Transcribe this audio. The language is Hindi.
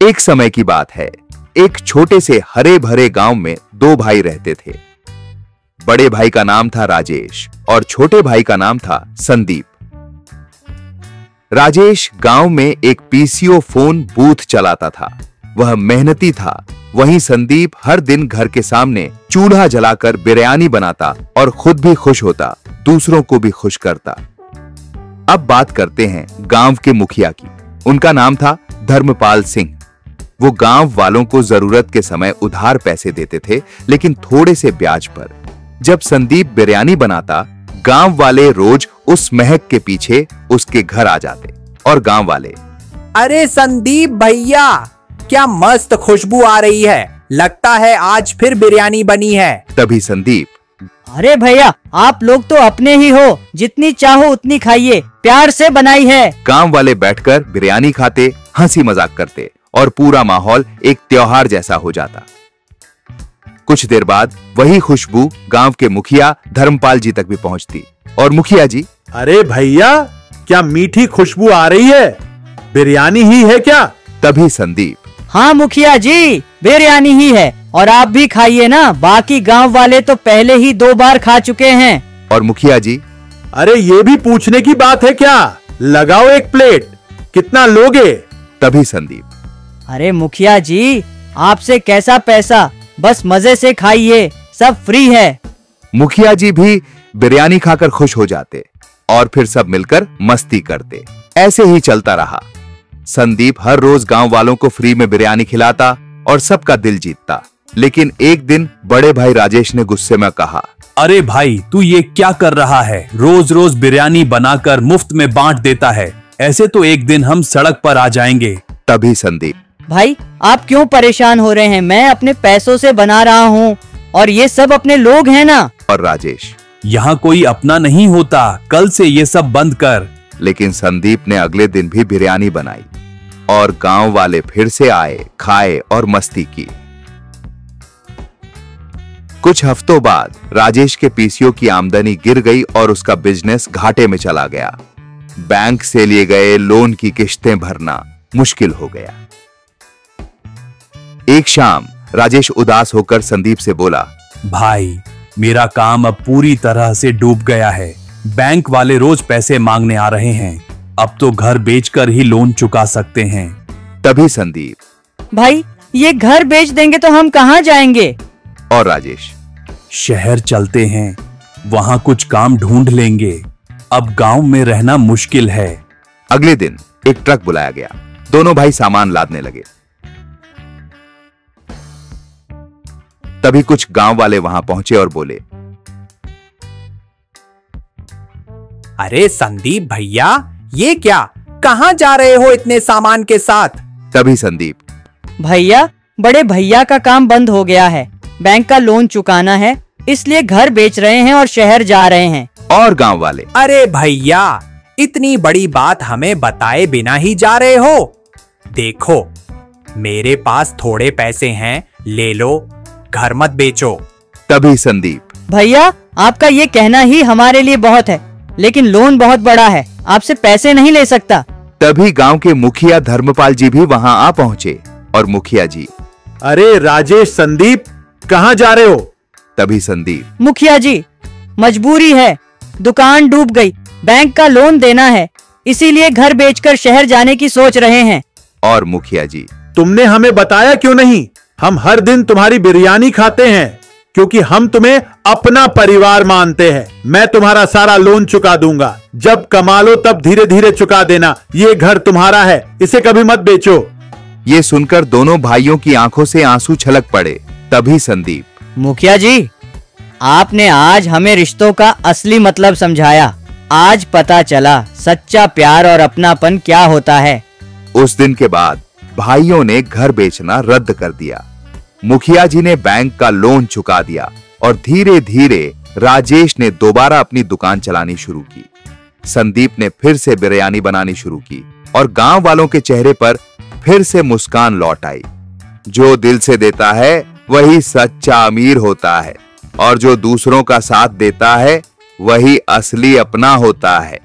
एक समय की बात है। एक छोटे से हरे भरे गांव में दो भाई रहते थे। बड़े भाई का नाम था राजेश और छोटे भाई का नाम था संदीप। राजेश गांव में एक पीसीओ फोन बूथ चलाता था। वह मेहनती था। वहीं संदीप हर दिन घर के सामने चूल्हा जलाकर बिरयानी बनाता और खुद भी खुश होता, दूसरों को भी खुश करता। अब बात करते हैं गांव के मुखिया की। उनका नाम था धर्मपाल सिंह। वो गांव वालों को जरूरत के समय उधार पैसे देते थे, लेकिन थोड़े से ब्याज पर। जब संदीप बिरयानी बनाता, गांव वाले रोज उस महक के पीछे उसके घर आ जाते और गांव वाले, अरे संदीप भैया, क्या मस्त खुशबू आ रही है, लगता है आज फिर बिरयानी बनी है। तभी संदीप, अरे भैया, आप लोग तो अपने ही हो, जितनी चाहो उतनी खाइए, प्यार से बनाई है। गांव वाले बैठकर बिरयानी खाते, हंसी मजाक करते और पूरा माहौल एक त्योहार जैसा हो जाता। कुछ देर बाद वही खुशबू गांव के मुखिया धर्मपाल जी तक भी पहुंचती और मुखिया जी, अरे भैया, क्या मीठी खुशबू आ रही है, बिरयानी ही है क्या? तभी संदीप, हाँ मुखिया जी, बिरयानी ही है, और आप भी खाइए ना, बाकी गांव वाले तो पहले ही 2 बार खा चुके हैं। और मुखिया जी, अरे ये भी पूछने की बात है क्या, लगाओ एक प्लेट, कितना लोगे? तभी संदीप, अरे मुखिया जी, आपसे कैसा पैसा, बस मजे से खाइए, सब फ्री है। मुखिया जी भी बिरयानी खाकर खुश हो जाते और फिर सब मिलकर मस्ती करते। ऐसे ही चलता रहा। संदीप हर रोज गांव वालों को फ्री में बिरयानी खिलाता और सबका दिल जीतता। लेकिन एक दिन बड़े भाई राजेश ने गुस्से में कहा, अरे भाई, तू ये क्या कर रहा है? रोज रोज बिरयानी बनाकर मुफ्त में बांट देता है, ऐसे तो एक दिन हम सड़क पर आ जाएंगे। तभी संदीप, भाई आप क्यों परेशान हो रहे हैं, मैं अपने पैसों से बना रहा हूँ और ये सब अपने लोग हैं ना। और राजेश, यहाँ कोई अपना नहीं होता, कल से ये सब बंद कर। लेकिन संदीप ने अगले दिन भी बिरयानी बनाई और गांव वाले फिर से आए, खाए और मस्ती की। कुछ हफ्तों बाद राजेश के पीसीओ की आमदनी गिर गई और उसका बिजनेस घाटे में चला गया। बैंक से लिए गए लोन की किश्तें भरना मुश्किल हो गया। एक शाम राजेश उदास होकर संदीप से बोला, भाई, मेरा काम अब पूरी तरह से डूब गया है। बैंक वाले रोज पैसे मांगने आ रहे हैं, अब तो घर बेचकर ही लोन चुका सकते हैं। तभी संदीप, भाई ये घर बेच देंगे तो हम कहाँ जाएंगे? और राजेश, शहर चलते हैं, वहां कुछ काम ढूंढ लेंगे, अब गांव में रहना मुश्किल है। अगले दिन एक ट्रक बुलाया गया। दोनों भाई सामान लादने लगे। तभी कुछ गांव वाले वहां पहुंचे और बोले, अरे संदीप भैया, ये क्या, कहाँ जा रहे हो इतने सामान के साथ? तभी संदीप, भैया, बड़े भैया का काम बंद हो गया है, बैंक का लोन चुकाना है, इसलिए घर बेच रहे हैं और शहर जा रहे हैं। और गांव वाले, अरे भैया, इतनी बड़ी बात हमें बताए बिना ही जा रहे हो। देखो, मेरे पास थोड़े पैसे हैं, ले लो, घर मत बेचो। तभी संदीप, भैया आपका ये कहना ही हमारे लिए बहुत है, लेकिन लोन बहुत बड़ा है, आपसे पैसे नहीं ले सकता। तभी गांव के मुखिया धर्मपाल जी भी वहां आ पहुंचे और मुखिया जी, अरे राजेश, संदीप, कहाँ जा रहे हो? तभी संदीप, मुखिया जी, मजबूरी है, दुकान डूब गई, बैंक का लोन देना है, इसीलिए घर बेचकर शहर जाने की सोच रहे हैं। और मुखिया जी, तुमने हमें बताया क्यों नहीं? हम हर दिन तुम्हारी बिरयानी खाते हैं, क्योंकि हम तुम्हें अपना परिवार मानते हैं। मैं तुम्हारा सारा लोन चुका दूंगा, जब कमा लो तब धीरे धीरे चुका देना। ये घर तुम्हारा है, इसे कभी मत बेचो। ये सुनकर दोनों भाइयों की आंखों से आंसू छलक पड़े। तभी संदीप, मुखिया जी, आपने आज हमें रिश्तों का असली मतलब समझाया। आज पता चला सच्चा प्यार और अपनापन क्या होता है। उस दिन के बाद भाइयों ने घर बेचना रद्द कर दिया। मुखिया जी ने बैंक का लोन चुका दिया और धीरे धीरे राजेश ने दोबारा अपनी दुकान चलानी शुरू की। संदीप ने फिर से बिरयानी बनानी शुरू की और गांव वालों के चेहरे पर फिर से मुस्कान लौट आई। जो दिल से देता है वही सच्चा अमीर होता है और जो दूसरों का साथ देता है वही असली अपना होता है।